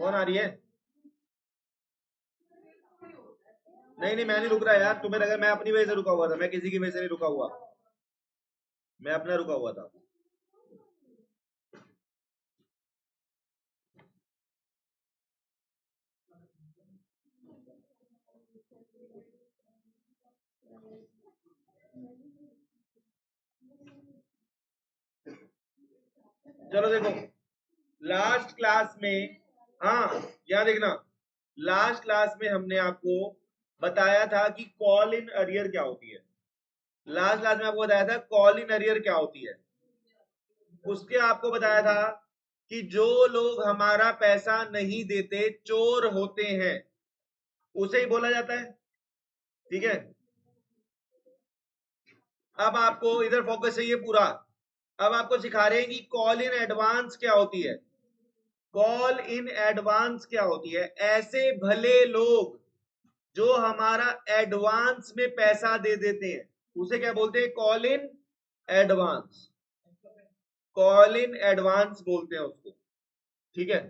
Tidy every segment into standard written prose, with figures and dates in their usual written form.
कौन आ रही है? नहीं नहीं, मैं नहीं रुक रहा यार, तुम्हें लगा मैं अपनी वजह से रुका हुआ था, मैं किसी की वजह से नहीं रुका हुआ, मैं अपना रुका हुआ था। चलो देखो, लास्ट क्लास में, हाँ यहाँ देखना, लास्ट क्लास में हमने आपको बताया था कि कॉल इन अरियर क्या होती है। लास्ट क्लास में आपको बताया था कॉल इन अरियर क्या होती है। उसके आपको बताया था कि जो लोग हमारा पैसा नहीं देते चोर होते हैं, उसे ही बोला जाता है। ठीक है, अब आपको इधर फोकस चाहिए पूरा। अब आपको सिखा रहे हैं कि कॉल इन एडवांस क्या होती है। कॉल इन एडवांस क्या होती है? ऐसे भले लोग जो हमारा एडवांस में पैसा दे देते हैं, उसे क्या बोलते हैं? Call in advance. Call in advance बोलते हैं उसको। ठीक है,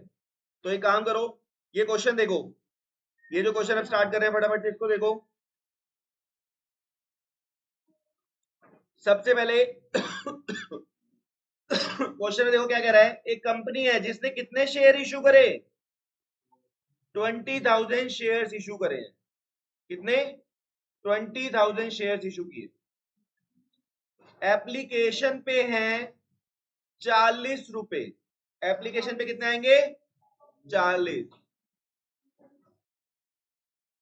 तो एक काम करो, ये क्वेश्चन देखो, ये जो क्वेश्चन अब स्टार्ट कर रहे हैं फटाफट से इसको देखो। सबसे पहले क्वेश्चन में देखो क्या कह रहा है। एक कंपनी है जिसने कितने शेयर इशू करे? 20,000 शेयर इशू करे हैं। कितने? 20,000 शेयर इशू किए। एप्लीकेशन पे हैं 40 रुपए। एप्लीकेशन पे कितने आएंगे? 40।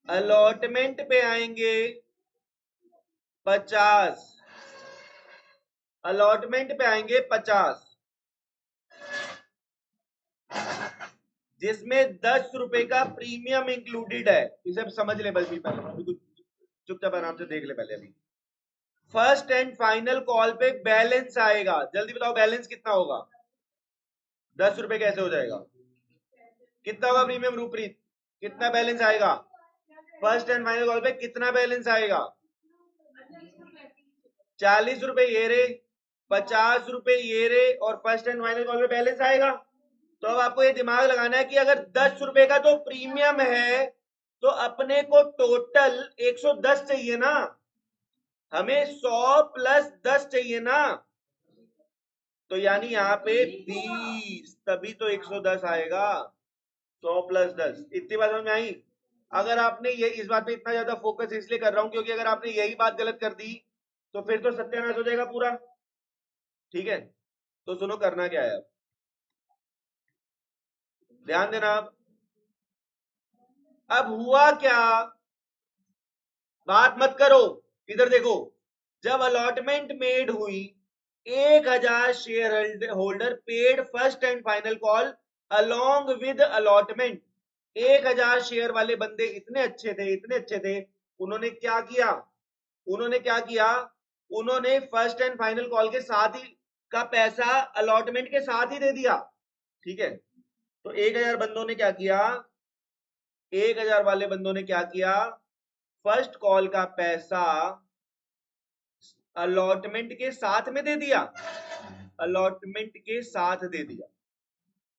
अलॉटमेंट पे आएंगे 50। अलॉटमेंट पे आएंगे 50, जिसमें 10 रुपए का प्रीमियम इंक्लूडेड है। इसे समझ ले बल्कि पहले चुपचाप आराम से देख ले पहले। अभी फर्स्ट एंड फाइनल कॉल पे बैलेंस आएगा, जल्दी बताओ बैलेंस कितना होगा? 10 रुपए कैसे हो जाएगा? कितना होगा प्रीमियम रूपरीत? कितना बैलेंस आएगा? फर्स्ट एंड फाइनल कॉल पे कितना बैलेंस आएगा? 40 रुपए ये रे, 50 रुपए ये रे, और फर्स्ट एंड फाइनल कॉल पे बैलेंस आएगा। तो अब आपको ये दिमाग लगाना है कि अगर 10 रुपए का तो प्रीमियम है, तो अपने को टोटल 110 चाहिए ना, हमें 100 प्लस 10 चाहिए ना। तो यानी यहाँ पे 20, तभी तो 110 आएगा। 100 प्लस 10, इतनी बात समझ में आई? अगर आपने ये, इस बात पे इतना ज्यादा फोकस इसलिए कर रहा हूं क्योंकि अगर आपने यही बात गलत कर दी तो फिर तो सत्यानाश हो जाएगा पूरा। ठीक है, तो सुनो करना क्या है, अब ध्यान देना। अब हुआ क्या, बात मत करो, इधर देखो। जब अलॉटमेंट मेड हुई, 1,000 share holder paid first and final call along with allotment. 1,000 share वाले बंदे इतने अच्छे थे, इतने अच्छे थे, उन्होंने क्या किया? उन्होंने क्या किया? उन्होंने फर्स्ट एंड फाइनल कॉल के साथ ही का पैसा अलॉटमेंट के साथ ही दे दिया। ठीक है, तो 1,000 बंदों ने क्या किया? 1,000 वाले बंदों ने क्या किया? फर्स्ट कॉल का पैसा अलॉटमेंट के साथ में दे दिया। अलॉटमेंट के साथ दे दिया।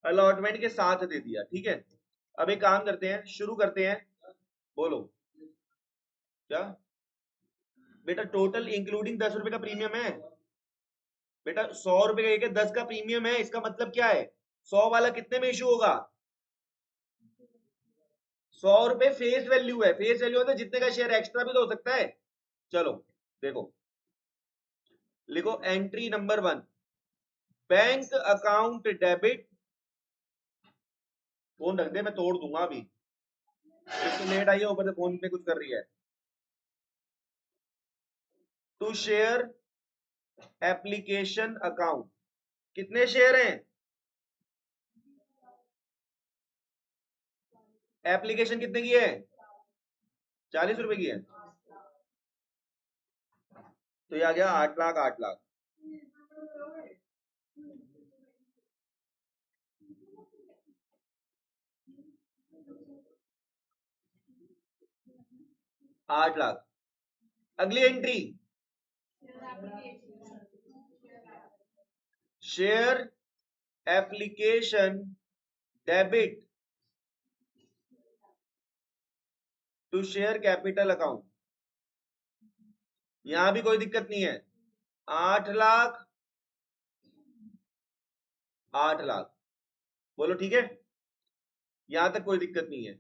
अलॉटमेंट के साथ दे दिया। ठीक है, अब एक काम करते हैं, शुरू करते हैं। बोलो क्या बेटा? टोटल इंक्लूडिंग 10 रुपए का प्रीमियम है बेटा। 100 रुपए का एक है, 10 का प्रीमियम है। इसका मतलब क्या है? 100 वाला कितने में इशू होगा? 100 रुपए फेस वैल्यू है। फेस वैल्यू होता है जितने का शेयर एक्स्ट्रा भी तो हो सकता है। चलो देखो, लिखो entry number 1, bank account debit. Phone रख दे, मैं तोड़ दूंगा अभी। इसको लेट आई है, ऊपर से फोन पे कुछ कर रही है। To share application account. कितने शेयर हैं? एप्लीकेशन कितने की है? 40 रुपए की है। तो ये आ गया 8 लाख। 8 लाख 8 लाख। अगली entry, share application debit to share capital account, यहां भी कोई दिक्कत नहीं है। 8 लाख 8 लाख, बोलो ठीक है, यहां तक कोई दिक्कत नहीं है।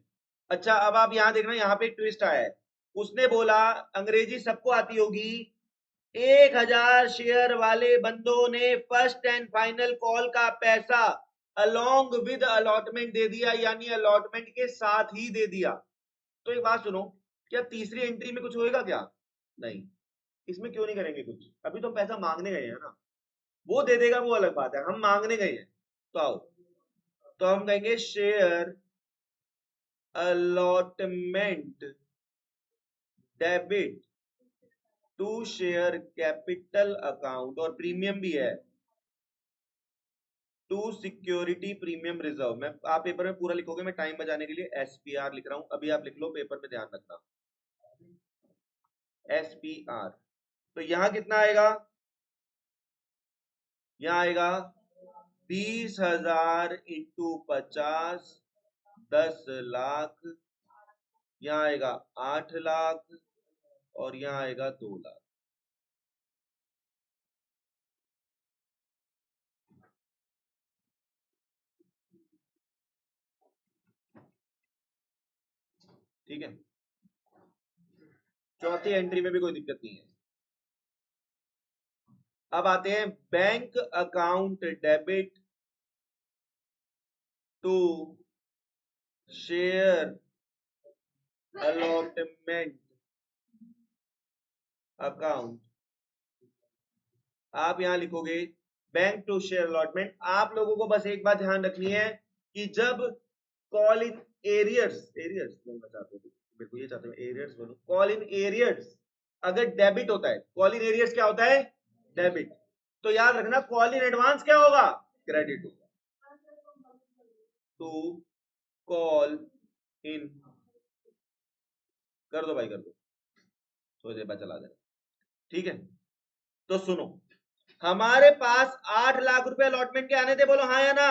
अच्छा अब आप यहां देखना, यहां पे एक ट्विस्ट आया है। उसने बोला, अंग्रेजी सबको आती होगी, 1000 शेयर वाले बंदों ने फर्स्ट एंड फाइनल कॉल का पैसा अलोंग विद अलॉटमेंट दे दिया, यानी अलॉटमेंट के साथ ही दे दिया। तो एक बात सुनो, क्या तीसरी एंट्री में कुछ होएगा क्या? नहीं, इसमें क्यों नहीं करेंगे कुछ, अभी तो पैसा मांगने गए हैं ना, वो दे देगा वो अलग बात है, हम मांगने गए हैं। तो आओ, तो हम कहेंगे share allotment debit to share capital account, और प्रीमियम भी है, टू सिक्योरिटी प्रीमियम रिजर्व। मैं आप पेपर में पूरा लिखोगे, मैं टाइम बचाने के लिए एसपीआर लिख रहा हूं, अभी आप लिख लो, पेपर में ध्यान रखना, एसपीआर। तो यहां कितना आएगा, यहां आएगा 20,000 इंटू 50, 10 लाख, यहां आएगा 8 लाख, और यहां आएगा 2 लाख। ठीक है, चौथी एंट्री में भी कोई दिक्कत नहीं है। अब आते हैं bank account debit to share allotment account. आप यहां लिखोगे बैंक टू शेयर अलॉटमेंट। आप लोगों को बस एक बात ध्यान रखनी है कि जब कॉल इन एरियर्स, एरियर्स बोलना चाहते हो, बिल्कुल ये चाहते हो एरियर्स बोलो, कॉल इन एरियर्स अगर डेबिट होता है, कॉल इन एरियर्स क्या होता है, डेबिट, तो याद रखना कॉल इन एडवांस क्या होगा, क्रेडिट होगा। टू कॉल इन, कर दो भाई कर दो, तो ये चला जाए। ठीक है, तो सुनो, हमारे पास 8 लाख रुपए अलॉटमेंट के आने थे, बोलो हाँ या ना,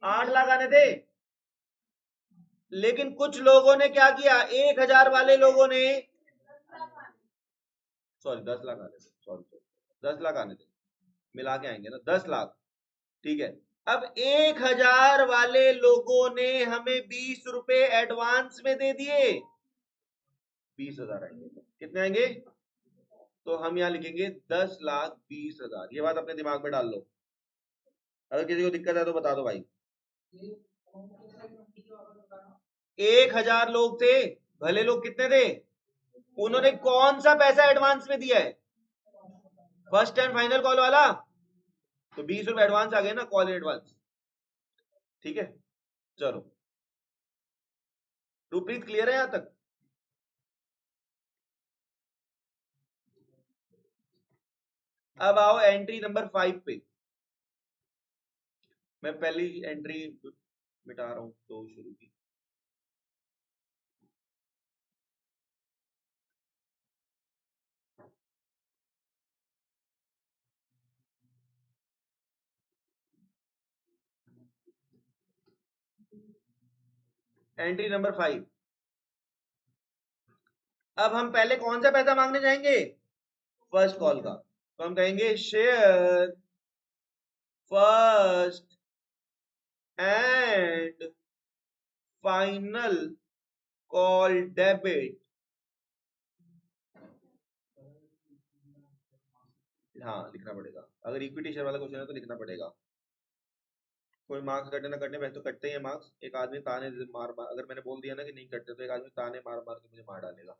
8 लाख आने थे। लेकिन कुछ लोगों ने क्या किया, 1000 वाले लोगों ने, सॉरी 10 लाख आने थे, सॉरी 10 लाख आने थे, मिला के आएंगे ना 10 लाख। ठीक है, अब 1000 वाले लोगों ने हमें 20 रुपए एडवांस में दे दिए, 20,000 आएंगे, कितने आएंगे, तो हम यहां लिखेंगे 10,20,000। ये बात अपने दिमाग में डाल लो, अगर किसी को दिक्कत है तो बता दो भाई। 1000 लोग थे, भले लोग कितने थे, उन्होंने कौन सा पैसा एडवांस में दिया है, फर्स्ट एंड फाइनल कॉल वाला, तो 20 रुपए एडवांस आ गए ना, कॉल इन एडवांस। ठीक है, चलो रूपरीत क्लियर है यहां तक? अब आओ एंट्री नंबर 5 पे, मैं पहली एंट्री मिटा रहा हूं तो शुरू की। Entry number 5। अब हम पहले कौन सा पैसा मांगने जाएंगे, फर्स्ट कॉल का, तो हम कहेंगे share first and final call debit, हाँ लिखना पड़ेगा, अगर इक्विटी शेयर वाला क्वेश्चन है तो लिखना पड़ेगा। कोई मार्क्स कटे ना कटने, वैसे तो कटते ही है मार्क्स। एक आदमी ताने मार मार, अगर मैंने बोल दिया ना कि नहीं कटते, तो एक आदमी ताने मार मार के मुझे मार डालेगा।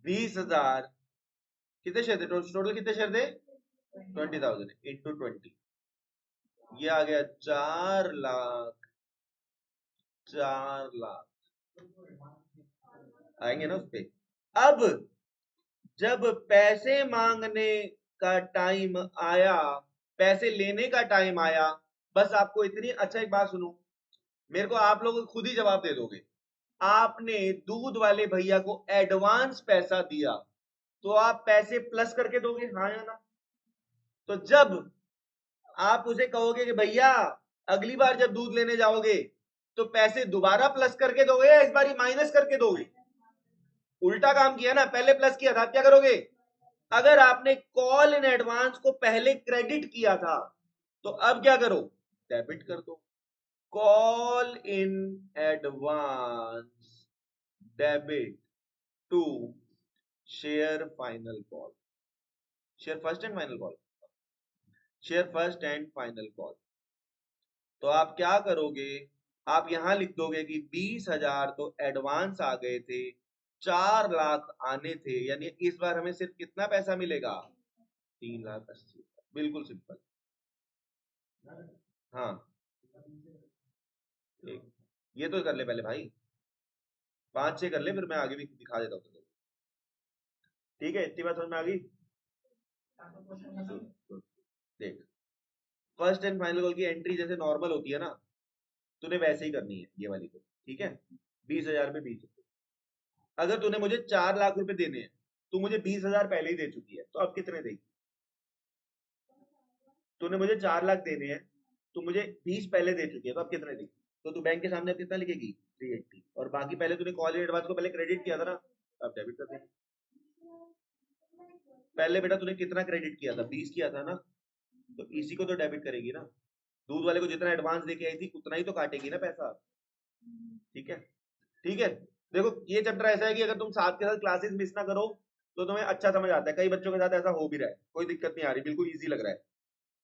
20,000, कितने शेयर थे टोटल, कितने शेयर थे, 20,000 इंटू 20, ये आ गया 4 लाख, 4 लाख आएंगे ना उस पे। अब जब पैसे मांगने का टाइम आया, पैसे लेने का टाइम आया, बस आपको इतनी, अच्छा एक बात सुनो, मेरे को आप लोग खुद ही जवाब दे दोगे। आपने दूध वाले भैया को एडवांस पैसा दिया, तो आप पैसे प्लस करके दोगे, हाँ या ना? तो जब आप उसे कहोगे कि भैया अगली बार जब दूध लेने जाओगे तो पैसे दोबारा प्लस करके दोगे या इस बार माइनस करके दोगे, उल्टा काम किया ना, पहले प्लस किया था, क्या करोगे? अगर आपने कॉल इन एडवांस को पहले क्रेडिट किया था तो अब क्या करो? डेबिट कर दो। Call in advance debit to share final call, share first and final call, share first and final call. तो आप क्या करोगे? आप यहां लिख दोगे कि 20,000 तो एडवांस आ गए थे, 4 लाख आने थे, यानी इस बार हमें सिर्फ कितना पैसा मिलेगा? 3,80,000। बिल्कुल सिंपल। हाँ, एक ये तो कर ले पहले भाई, 5-6 कर ले, फिर मैं आगे भी दिखा देता हूँ तुझे। ठीक है, इतनी बात समझ में आ गई? देख, फर्स्ट एंड फाइनल कॉल की एंट्री जैसे नॉर्मल होती है ना, तूने वैसे ही करनी है ये वाली को। ठीक है, 20,000 में 20 रुपए। अगर तूने मुझे 4 लाख रुपए देने हैं, तू मुझे 20,000 पहले ही दे चुकी है, तो अब कितने देगी? तूने मुझे 4 लाख देने हैं, तू मुझे 20 पहले दे चुकी है, तो अब कितने देगी? तो तू बैंक के सामने अब कितना लिखेगी? 380। और बाकी पहले तूने कॉल इन एडवांस को पहले क्रेडिट किया था ना, अब डेबिट कर दे। पहले बेटा तूने कितना क्रेडिट किया था? 20 किया था ना, तो इसी को तो डेबिट करेगी ना। दूध वाले को जितना एडवांस देके आई थी उतना ही तो काटेगी ना पैसा। ठीक है, ठीक है। देखो, ये चैप्टर ऐसा है कि अगर तुम साथ के साथ क्लासेस मिस ना करो तो तुम्हें अच्छा समझ आता है। कई बच्चों के साथ ऐसा हो भी रहा है, कोई दिक्कत नहीं आ रही, बिल्कुल इजी लग रहा है।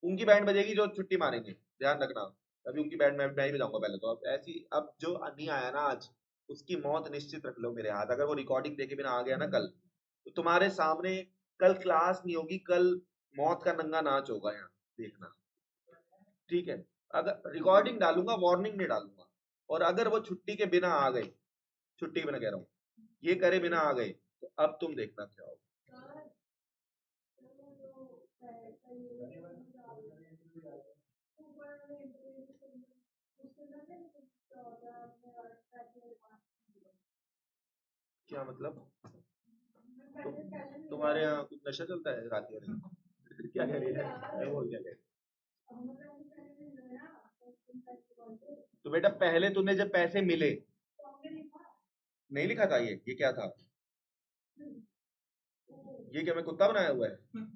उनकी बैंड बजेगी जो छुट्टी मारेंगे, ध्यान रखना। अभी उनकी बैंड मैं ही बजाऊंगा पहले तो। अब ऐसी, अब जो नहीं आया ना आज, उसकी मौत निश्चित रख लो मेरे हाथ। अगर वो रिकॉर्डिंग देखे बिना आ गया ना कल, तो तुम्हारे सामने कल क्लास नहीं होगी, कल मौत का नंगा नाच होगा यहाँ, देखना। ठीक है, अगर रिकॉर्डिंग डालूंगा, वार्निंग नहीं डालूंगा। और अगर वो छुट्टी के बिना आ गए, छुट्टी के बिना कह रहा हूँ, ये करे बिना आ गए, तो अब तुम देखना क्या होगा। क्या मतलब? तुम्हारे यहाँ कुछ नशा चलता है रात में? क्या कह रही है वो, क्या कह रही है? तो बेटा पहले तूने जब पैसे मिले, नहीं लिखा था ये क्या था? ये क्या मैं कुत्ता बनाया हुआ है?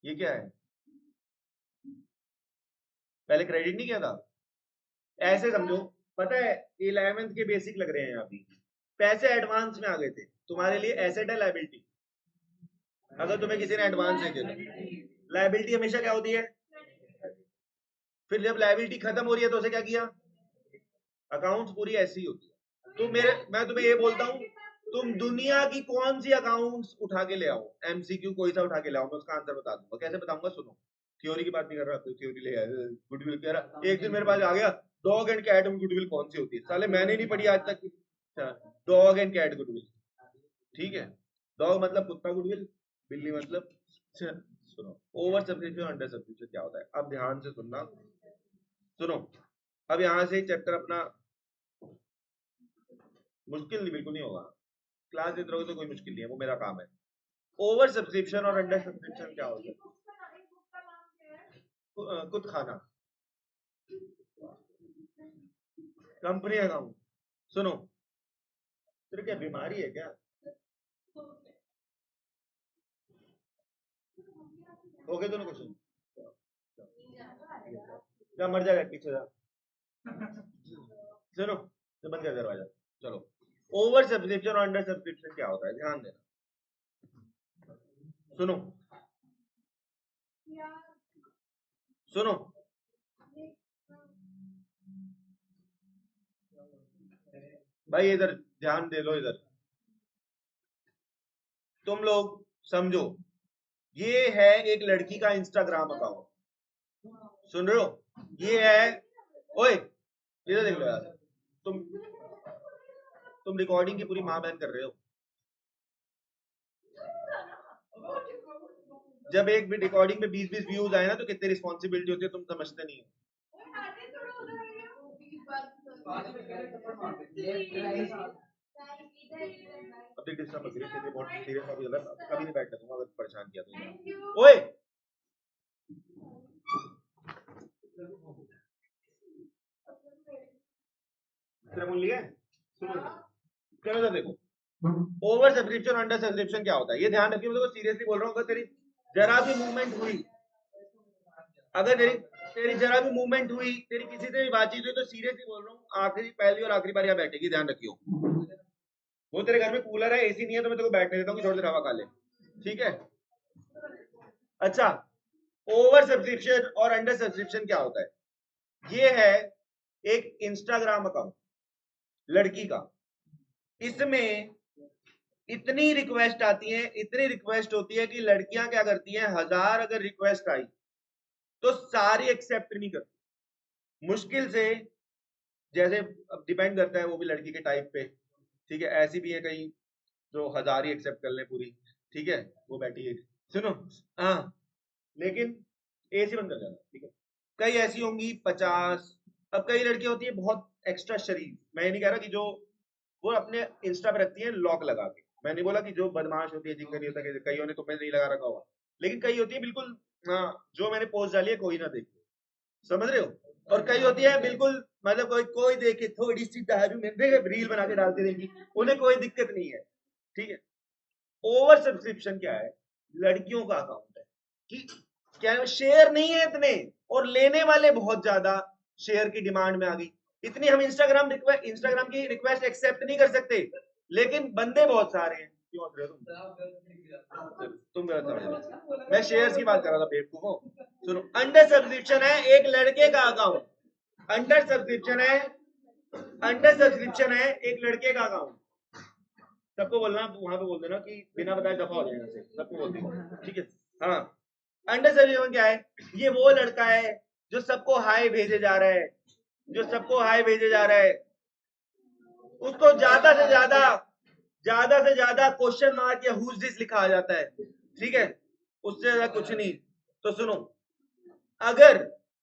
ये क्या है? पहले क्रेडिट नहीं किया था? ऐसे समझो, पता है 11th के बेसिक लग रहे हैं अभी। पैसे एडवांस में आ गए थे, तुम्हारे लिए एसेट है लायबिलिटी? अगर तुम्हें किसी ने एडवांस दे दिया तो लायबिलिटी हमेशा क्या होती है? फिर जब लायबिलिटी खत्म हो रही है तो उसे क्या किया? अकाउंट्स पूरी ऐसी ही होती है। तो मैं तुम्हें ये बोलता हूँ, तुम दुनिया की कौन सी अकाउंट्स उठा के ले आओ, एमसीक्यू कोई सा उठा के ले आओ, मैं उसका आंसर बता दूंगा। कैसे बताऊंगा? सुनो, थ्योरी की बात नहीं कर रहा, तो थ्योरी ले आया, गुडविल कह रहा। एक दिन मेरे पास आ गया, डॉग एंड कैट में गुडविल कौन सी होती है? साले मैंने नहीं पढ़ी आज तक। डॉग एंड कैट गुडविल, ठीक है। डॉग मतलब कुत्ता गुडविल, बिल्ली मतलब। सुनो, ओवर सब्सक्रिप्शन अंडर सब्सक्रिप्शन क्या होता है, अब ध्यान से सुनना। सुनो, अब यहां से चैप्टर अपना मुश्किल नहीं, बिल्कुल नहीं होगा। क्लास देते रहोगे तो कोई मुश्किल नहीं है, वो मेरा काम है। ओवर सब्सक्रिप्शन और अंडर सब्सक्रिप्शन क्या होता है? खुद खाना, कंपनी अकाउंट। सुनो, तेरे क्या बीमारी है क्या? हो गए दोनों क्वेश्चन? जा मर जाएगा पीछे जा। सुनो, तो बंद कर दरवाजा। चलो, ओवर सब्सक्रिप्शन और अंडर सब्सक्रिप्शन क्या होता है, ध्यान देना। सुनो, सुनो, भाई इधर ध्यान दे लो, इधर तुम लोग समझो। ये है एक लड़की का इंस्टाग्राम अकाउंट, सुन रहे हो? ये है, ओए इधर देख लो यार, तुम तुम रिकॉर्डिंग की पूरी माँ बहन कर रहे हो। जब एक भी रिकॉर्डिंग में 20-20 व्यूज आए ना, तो कितनी रिस्पॉन्सिबिलिटी होती है, तुम समझते नहीं हो। अब देख डिस्टर्ब मत करिए, बहुत सीरियस टॉपिक चल रहा है, कभी नहीं बैठने दूंगा अगर परेशान किया तो। ओए, तेरा मूल लिया है? सुनो, चलो इधर देखो, ओवर सब्सक्रिप्शन अंडर सब्सक्रिप्शन क्या होता है ये ध्यान रखिए, मैं सीरियसली बोल रहा हूँ। अगर तेरी जरा भी मूवमेंट हुई, अगर तेरी जरा भी मूवमेंट हुई, तेरी किसी से भी बातचीत हुई, तो सीरियसली बोल रहा हूँ आखिरी पहली और आखिरी बार यहाँ बैठेगी, ध्यान रखियो। वो तेरे घर में कूलर है, एसी नहीं है, तो मैं तेरे को बैठने देता हूँ कि थोड़ी देर हवा खा ले, ठीक है। अच्छा, ओवर सब्सक्रिप्शन और अंडर सब्सक्रिप्शन क्या होता है? ये है एक इंस्टाग्राम अकाउंट लड़की का, इसमें इतनी रिक्वेस्ट आती है, इतनी रिक्वेस्ट होती है कि लड़कियां क्या करती हैं, 1000 अगर रिक्वेस्ट आई तो सारी एक्सेप्ट नहीं करती, मुश्किल से, जैसे अब डिपेंड करता है वो भी लड़की के टाइप पे, ठीक है। ऐसी भी है कहीं जो 1000 ही एक्सेप्ट कर ले पूरी, ठीक है, वो बैठी है, सुनो, हाँ, लेकिन एसी बंद कर जाना, ठीक है। कई ऐसी होंगी 50। अब कई लड़कियां होती है बहुत एक्स्ट्रा शरीफ, मैं ये नहीं कह रहा कि जो वो अपने इंस्टा पे रखती है लॉक लगा के, मैं नहीं बोला कि जो बदमाश होती है जिनका नहीं होता, कि कईयों ने तुम्हें नहीं लगा रखा होगा, लेकिन कई होती है बिल्कुल, हाँ, जो मैंने पोस्ट डाली है कोई ना देखे, समझ रहे हो। और कई होती है बिल्कुल, मतलब कोई देखे, थोड़ी सी दारू में रील बना के डालती रहेगी, उन्हें कोई दिक्कत नहीं है, ठीक है। ओवर सब्सक्रिप्शन क्या है? लड़कियों का अकाउंट है कि क्या शेयर नहीं है इतने, और लेने वाले बहुत ज्यादा, शेयर की डिमांड में आ गई इतनी, हम इंस्टाग्राम की रिक्वेस्ट एक्सेप्ट नहीं कर सकते, लेकिन बंदे बहुत सारे हैं। क्यों हंस रहे हो तुम गलत समझ रहे हो, मैं शेयर्स की बात कर रहा था बेवकूफों। सुनो, अंडर सब्सक्रिप्शन है एक लड़के का अकाउंट, अंडर सब्सक्रिप्शन है, अंडर सब्सक्रिप्शन है एक लड़के का अकाउंट। सबको बोलना, वहां पे बोल देना कि बिना बताए दफा हो जाएगा, सबको बोल देना, ठीक है। हाँ, अंडर सब्सक्रिप्शन क्या है? ये वो लड़का है जो सबको हाई भेजे जा रहा है, जो सबको हाई भेजे जा रहा है, उसको ज्यादा से ज्यादा क्वेश्चन मार्क या हुज दिस लिखा आ जाता है, ठीक है, उससे ज्यादा कुछ नहीं। तो सुनो, अगर,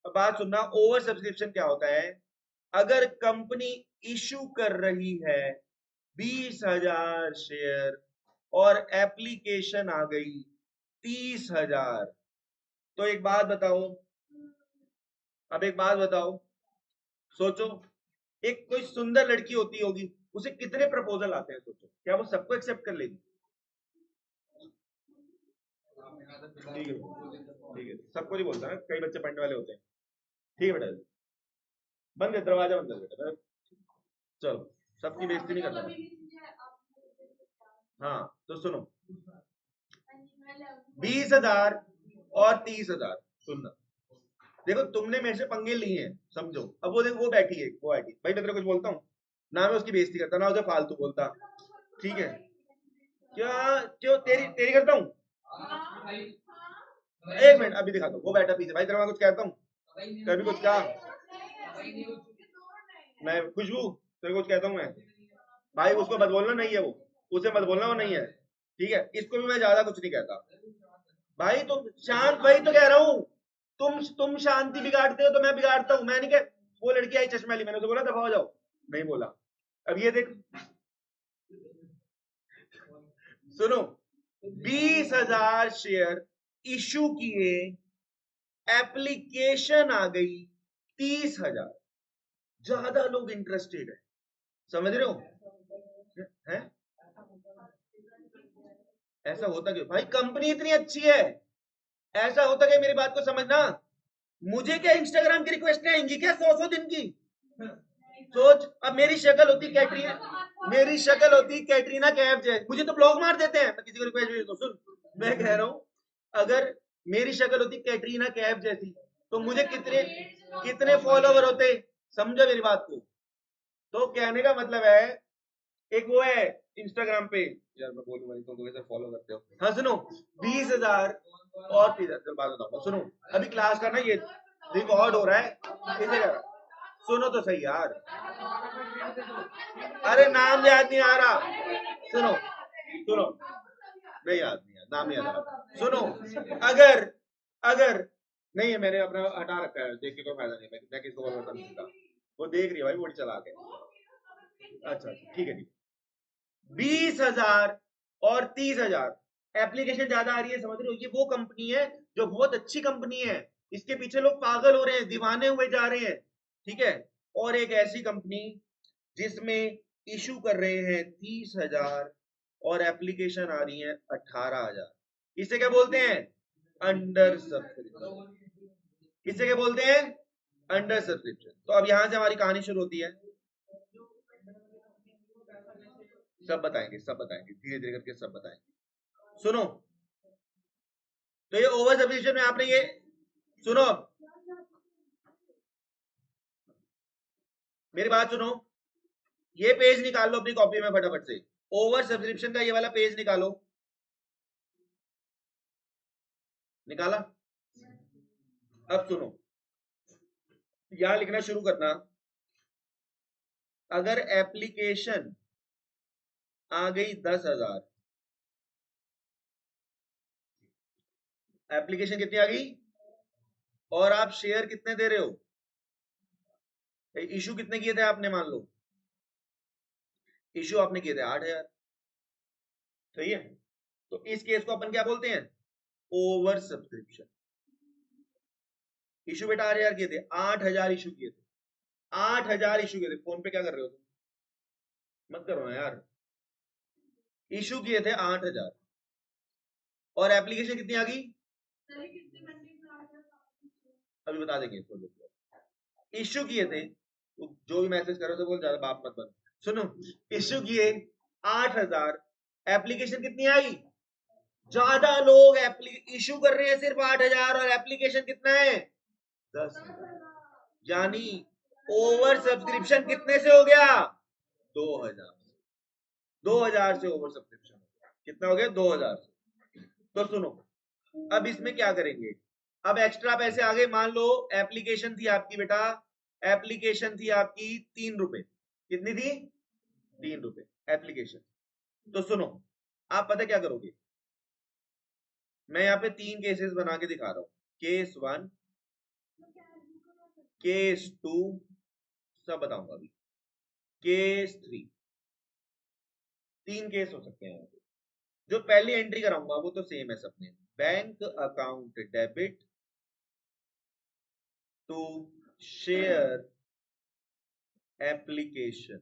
बात सुनना, ओवर सब्सक्रिप्शन क्या होता है? अगर कंपनी इशू कर रही है 20,000 शेयर और एप्लीकेशन आ गई 30,000, तो एक बात बताओ, अब एक बात बताओ, सोचो, एक कोई सुंदर लड़की होती होगी, उसे कितने प्रपोजल आते हैं, सोचो, क्या वो सबको एक्सेप्ट कर लेगी? ठीक है, ठीक है, सबको नहीं बोलता ना, कई बच्चे पढ़ने वाले होते हैं, ठीक है बेटा, बंद कर दरवाजा, बंद कर बेटा, चलो, सबकी बेइज्जती नहीं करना। हाँ, तो सुनो, 20,000 और 30,000, सुनना, देखो तुमने मेरे से पंगे लिए हैं, समझो। अब वो देखो, वो बैठी है, वो बैठी भाई, मैं तेरे कुछ बोलता हूँ ना, मैं उसकी बेइज्जती करता ना उसे फालतू बोलता, ठीक है। क्या, क्यों तेरी तेरी करता हूँ? एक मिनट, अभी दिखाता हूँ, वो बैठा पीछे, भाई तेरे मैं कुछ कहता हूँ, कभी कुछ कहा? मैं खुशबू, तेरे को कुछ कहता हूँ मैं, भाई उसको मत बोलना, नहीं है वो, उसे मत बोलना, वो नहीं है, ठीक है। इसको भी मैं ज्यादा कुछ नहीं कहता भाई, तुम शांत, वही तो कह रहा हूँ, तुम शांति बिगाड़ते हो तो मैं बिगाड़ता हूँ, मैं नहीं कह, वो लड़की आई चश्मा ली, मैंने उसे बोला दफा हो जाओ, नहीं बोला। अब ये देख, सुनो, 20,000 शेयर इशू किए, एप्लीकेशन आ गई 30,000, ज्यादा लोग इंटरेस्टेड है, समझ रहे हो? है, ऐसा होता क्यों भाई? कंपनी इतनी अच्छी है, ऐसा होता क्या? मेरी बात को समझना, मुझे क्या इंस्टाग्राम की रिक्वेस्ट आएंगी क्या 100 दिन की? सोच, अब मेरी शक्ल होती कैटरीना, मेरी शक्ल होती कैटरीना कैफ जैसी, मुझे तो ब्लॉक मार देते हैं, मैं किसी को रिक्वेस्ट भेज दूं। सुन, मैं कह रहा हूँ, अगर मेरी शक्ल होती कैटरीना कैफ जैसी, तो मुझे कितने कितने फॉलोवर होते, समझो मेरी बात को। तो कहने का मतलब है, एक वो है इंस्टाग्राम पे, यार मैं बोलूंगा नहीं, तुम कैसे फॉलो करते हो। हाँ सुनो, 20,000 और 30,000, बात बताऊंगा, सुनो, अभी क्लास का ना ये रिकॉर्ड हो रहा है, इसे कह रहा, सुनो तो सही यार, अरे नाम याद नहीं आ रहा, सुनो, सुनो, नहीं याद, नहीं याद, नाम नहीं याद आ रहा, सुनो, अगर अगर नहीं है, मैंने अपना हटा रखा है, देख के कोई फायदा नहीं, मैं किसको बोल रहा था, वो देख रही है भाई, बड़ी चला के, अच्छा ठीक है, ठीक, 20,000 और 30,000, एप्लीकेशन ज्यादा आ रही है, समझ रहे हो? ये वो कंपनी है जो बहुत अच्छी कंपनी है, इसके पीछे लोग पागल हो रहे हैं, दीवाने हुए जा रहे हैं, ठीक है। और एक ऐसी कंपनी जिसमें इशू कर रहे हैं 30,000 और एप्लीकेशन आ रही है 18,000। इसे क्या बोलते हैं? Under subscription. इसे क्या बोलते हैं? Under subscription. तो अब यहां से हमारी कहानी शुरू होती है। सब बताएंगे, सब बताएंगे, धीरे धीरे करके सब बताएंगे। सुनो, तो ये ओवर सब्सक्रिप्शन में आपने ये सुनो, मेरी बात सुनो, ये पेज निकाल लो अपनी कॉपी में फटाफट से। ओवर सब्सक्रिप्शन का ये वाला पेज निकालो। निकाला? अब सुनो, यहां लिखना शुरू करना, अगर एप्लीकेशन आ गई 10,000, एप्लीकेशन कितनी आ गई और आप शेयर कितने दे रहे हो? इशू कितने किए थे आपने? मान लो इशू आपने किए थे 8,000, सही है? तो इस केस को अपन क्या बोलते हैं? Over subscription. इशू बेटा 8,000 किए थे, 8,000 इशू किए थे, 8,000 इशू किए थे। फोन पे क्या कर रहे हो तुम? मत करो ना यार। इशू किए थे 8,000 और एप्लीकेशन कितनी आ गई? अभी बता देंगे। इशू किए थे, तो जो भी मैसेज करो तो बोल ज्यादा बाप मत बनो। सुनो, इशू किए 8,000, एप्लीकेशन कितनी आई? ज्यादा लोग इशू कर रहे हैं सिर्फ 8,000 और एप्लीकेशन कितना है? 10,000। यानी ओवर सब्सक्रिप्शन कितने से हो गया? 2,000। 2,000 से ओवर सब्सक्रिप्शन कितना हो गया? 2,000 से। तो सुनो, अब इसमें क्या करेंगे? अब एक्स्ट्रा पैसे आ गए। मान लो एप्लीकेशन थी आपकी बेटा, एप्लीकेशन थी आपकी 3 रुपए। कितनी थी? 3 रुपए एप्लीकेशन। तो सुनो, आप पता क्या करोगे? मैं यहाँ पे 3 केसेस बना के दिखा रहा हूं। केस 1, केस 2, सब बताऊंगा अभी, केस 3। 3 केस हो सकते हैं। जो पहली एंट्री कराऊंगा वो तो सेम है सबने, bank account debit to share application.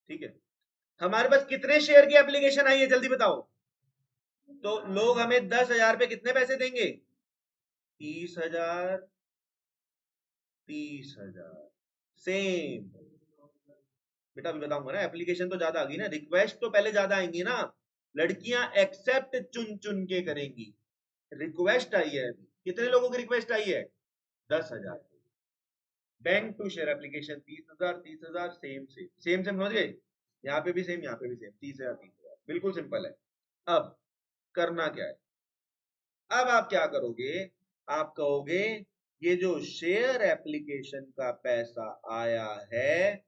ठीक है, हमारे पास कितने शेयर की एप्लीकेशन आई है जल्दी बताओ? तो लोग हमें 10,000 पे कितने पैसे देंगे? 30,000, 30,000। सेम बेटा, अभी बताऊंगा ना। एप्लीकेशन तो ज्यादा आ गई ना, रिक्वेस्ट तो पहले ज्यादा आएंगी ना। लड़कियां एक्सेप्ट चुन चुन के करेंगी। रिक्वेस्ट आई है, कितने लोगों की रिक्वेस्ट आई है? 10,000। Bank to share application 30,000, 30,000, same same same same, समझ गए? यहाँ पे भी सेम, यहाँ पे भी सेम, 30,000, 30,000, बिल्कुल सिंपल है। अब करना क्या है? अब आप क्या करोगे? आप कहोगे ये जो शेयर एप्लीकेशन का पैसा आया है,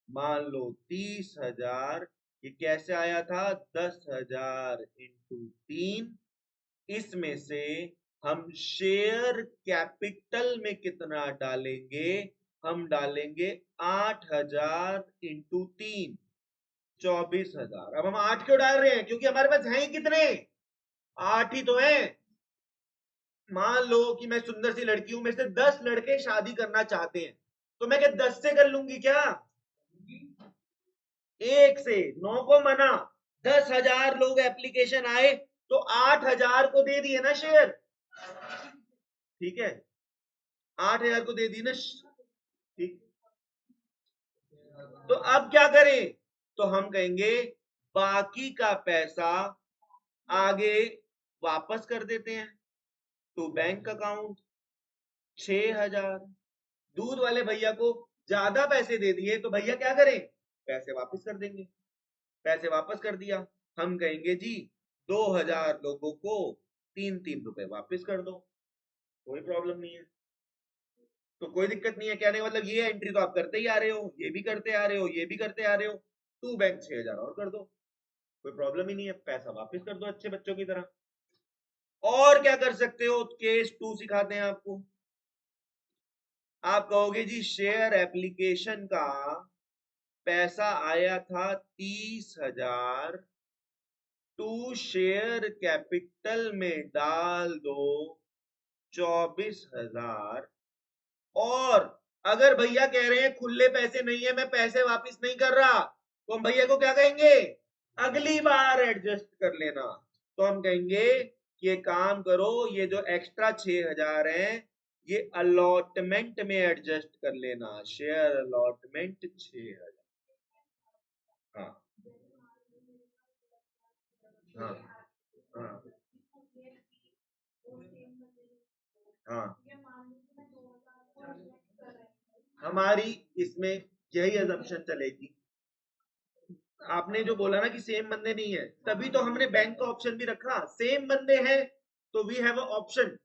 मान लो 30,000, ये कैसे आया था? 10,000 इंटू 3। इसमें से हम शेयर कैपिटल में कितना डालेंगे? हम डालेंगे 8,000 इंटू 3, 24,000। अब हम 8 क्यों डाल रहे हैं? क्योंकि हमारे पास हैं ही कितने? 8 ही तो हैं। मान लो कि मैं सुंदर सी लड़की हूं, मेरे से 10 लड़के शादी करना चाहते हैं, तो मैं क्या 10 से कर लूंगी क्या? 1 से 9 को मना। 10,000 लोग एप्लीकेशन आए तो 8,000 को दे दिए ना शेयर। ठीक है, 8,000 को दे दी ना। ठीक, तो अब क्या करें? तो हम कहेंगे बाकी का पैसा आगे वापस कर देते हैं टू बैंक अकाउंट 6,000। दूध वाले भैया को ज्यादा पैसे दे दिए तो भैया क्या करें? पैसे वापस कर देंगे। पैसे वापस कर दिया, हम कहेंगे जी 2,000 लोगों को 3-3 रुपए वापस कर दो, कोई प्रॉब्लम नहीं है। तो कोई दिक्कत नहीं है। कहने का मतलब ये एंट्री तो आप करते ही आ रहे हो, ये भी करते आ रहे हो, ये भी करते आ रहे हो, टू बैंक 6,000 और कर दो, कोई प्रॉब्लम ही नहीं है, पैसा वापस कर दो अच्छे बच्चों की तरह। और क्या कर सकते हो? केस 2 सिखाते हैं आपको। आप कहोगे जी शेयर एप्लीकेशन का पैसा आया था 30,000, टू शेयर कैपिटल में डाल दो 24,000। और अगर भैया कह रहे हैं खुले पैसे नहीं है, मैं पैसे वापस नहीं कर रहा, तो हम भैया को क्या कहेंगे? अगली बार एडजस्ट कर लेना। तो हम कहेंगे कि ये काम करो, ये जो एक्स्ट्रा 6000 है ये अलॉटमेंट में एडजस्ट कर लेना, शेयर अलॉटमेंट 6000। हाँ हाँ हाँ हाँ, हमारी इसमें यही अजम्पशन चलेगी। आपने जो बोला ना कि सेम बंदे नहीं है, तभी तो हमने बैंक का ऑप्शन भी रखा। सेम बंदे हैं तो वी हैव अ ऑप्शन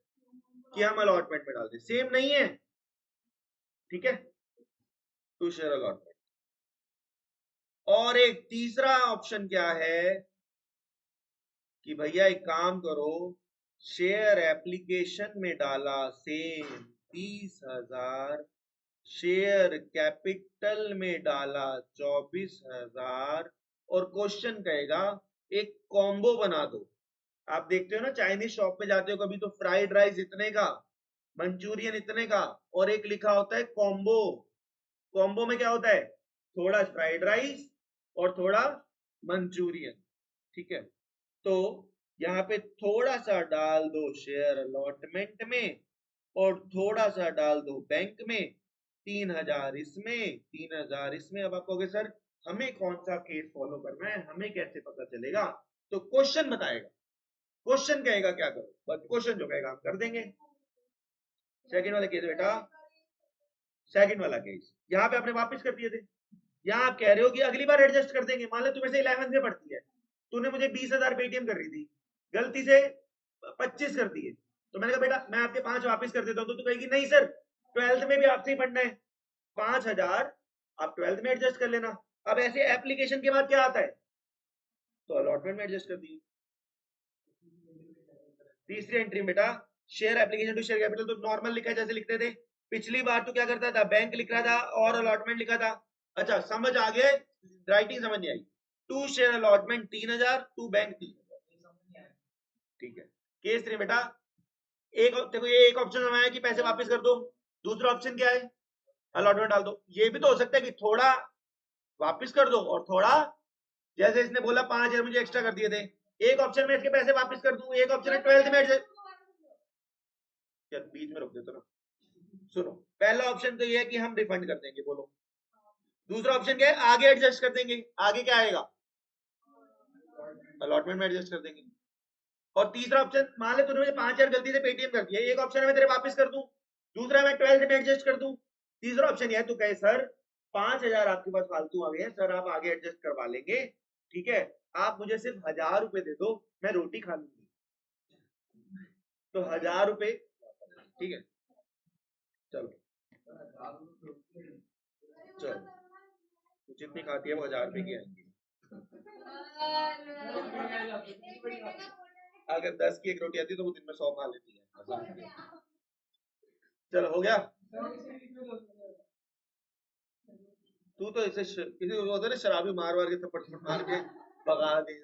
कि हम अलॉटमेंट में डाल दें, सेम नहीं है, ठीक है, टू शेयर अलॉटमेंट। और एक तीसरा ऑप्शन क्या है कि भैया एक काम करो, शेयर एप्लीकेशन में डाला सेम 30,000, शेयर कैपिटल में डाला 24,000, और क्वेश्चन कहेगा एक कॉम्बो बना दो। आप देखते हो ना चाइनीज शॉप पे जाते हो कभी, तो फ्राइड राइस इतने का, मंचूरियन इतने का, और एक लिखा होता है कॉम्बो। कॉम्बो में क्या होता है, थोड़ा फ्राइड राइस और थोड़ा मंचूरियन, ठीक है। तो यहाँ पे थोड़ा सा डाल दो शेयर अलॉटमेंट में और थोड़ा सा डाल दो बैंक में, 3,000 इसमें 3,000 इसमें। अब आप कहोगे सर हमें कौन सा केस फॉलो करना है, हमें कैसे पता चलेगा? तो क्वेश्चन बताएगा, क्वेश्चन कहेगा क्या करो, बस क्वेश्चन जो कहेगा हम कर देंगे। सेकंड वाला केस बेटा, सेकंड वाला केस यहाँ पे आपने वापस कर दिए थे, यहाँ आप कह रहे हो कि अगली बार एडजस्ट कर देंगे। मान लो तुम्हें से 11th में पढ़ती है, तूने मुझे 20,000 पेटीएम कर रही थी, गलती से 25 कर दिए, तो मैंने कहा बेटा मैं आपके 5 वापस कर देता हूँ, तो तू कहेगी नहीं सर 12th में भी आपसे ही पढ़ना है, 5,000 आप 12th में एडजस्ट कर लेना। अब ऐसे एप्लीकेशन के बाद क्या आता है, तो अलॉटमेंट में एडजस्ट कर दिए। तीसरी एंट्री बेटा, share application to share capital, तो नॉर्मल लिखा है जैसे लिखते थे पिछली बार। तो क्या करता था, बैंक लिख रहा था और अलॉटमेंट लिखा था। अच्छा समझ आ गया, राइटिंग समझ नहीं आई। To share allotment 3,000, to bank 3,000, ठीक है। केस 3 बेटा, एक देखो ये एक ऑप्शन हमारा है कि पैसे वापस कर दो, दूसरा ऑप्शन क्या है, अलॉटमेंट डाल दो। ये भी तो हो सकता है कि थोड़ा वापस कर दो और थोड़ा, जैसे इसने बोला 5,000 मुझे एक्स्ट्रा कर दिए थे, एक ऑप्शन में इसके पैसे वापस कर दूं, एक ऑप्शन है 12th में एडजस्ट। चल बीच में रोक देता ना, सुनो, पहला ऑप्शन तो ये है कि हम रिफंड कर देंगे, बोलो। दूसरा ऑप्शन क्या है, आगे एडजस्ट कर देंगे। आगे क्या आएगा, अलॉटमेंट में एडजस्ट कर देंगे। और तीसरा ऑप्शन, मान ले तूने मुझे 5,000 गलती से पेटीएम कर दिया, एक ऑप्शन है मैं तेरे वापस कर दूं, दूसरा मैं 12th में एडजस्ट कर दूं। तीसरा ऑप्शन यह है तू कहे सर 5,000 आपके पास फालतू आ गए हैं सर, आप आगे एडजस्ट करवा लेंगे, ठीक है, आप मुझे सिर्फ 1,000 रुपए दे दो, मैं रोटी खा लूंगी। तो 1,000 रुपए, ठीक है, चलो चलो, तू जितनी खाती है वो 1,000 रुपए की आएंगी। अगर 10 की एक रोटी आती तो वो दिन में 100 खा लेती है। चलो हो गया। तू तो इसे किसी को होता है ना शराबी, मार मार के थप्पड़ मार के भगा दी।